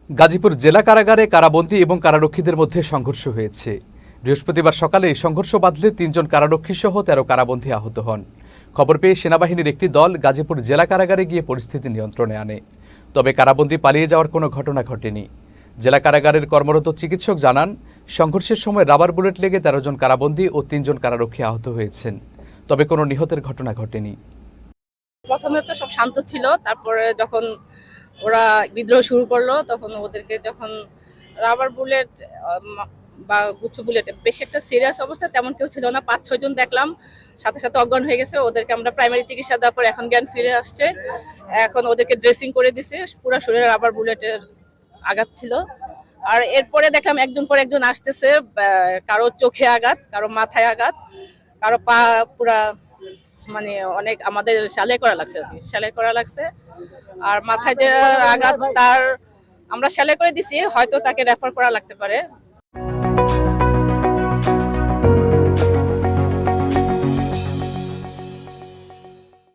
গাজীপুর জেলা কারাগারে কারাবন্দী এবং কারারক্ষীদের মধ্যে সংঘর্ষ হয়েছে। বৃহস্পতিবার সকালে সংঘর্ষ বাধলে ৩ জন কারারক্ষী সহ ১৩ কারাবন্দী আহত হন। খবর পেয়ে সেনাবাহিনীর একটি দল গাজীপুর জেলা কারাগারে গিয়ে পরিস্থিতি নিয়ন্ত্রণে আনে। তবে কারাবন্দী পালিয়ে যাওয়ার কোনো ঘটনা ঘটেনি। জেলা কারাগারের কর্মরত চিকিৎসক জানান, সংঘর্ষের সময় রাবার বুলেট লেগে ১৩ জন কারাবন্দী ও ৩ জন কারারক্ষী আহত হয়েছেন। তবে কোনো নিহতের ঘটনা ঘটেনি। প্রথমে তো সব শান্ত ছিল, তারপরে যখন ওরা বিদ্রোহ শুরু করলো তখন ওদেরকে যখন রাবার বুলেট বা গুচ্ছ বুলেট, বেশি একটা সিরিয়াস অবস্থা তেমন কেউ ছিল না, ৫-৬ জন দেখলাম সাথে সাথে অজ্ঞান হয়ে গেছে। ওদেরকে আমরা প্রাইমারি চিকিৎসা দেওয়ার পর এখন জ্ঞান ফিরে আসছে। এখন ওদেরকে ড্রেসিং করে দিছে, পুরো শরীরে রাবার বুলেটের আঘাত ছিল। আর এরপরে দেখলাম একজন পর একজন আসতেছে, কারো চোখে আঘাত, কারো মাথায় আঘাত, কারো পা পুরা মানে অনেক আমাদের সেলাই করা লাগছে আর কি, সেলাই করা লাগছে। আর মাথায় যে আঘাত তার আমরা সেলাই করে দিছি, হয়তো তাকে রেফার করা লাগতে পারে।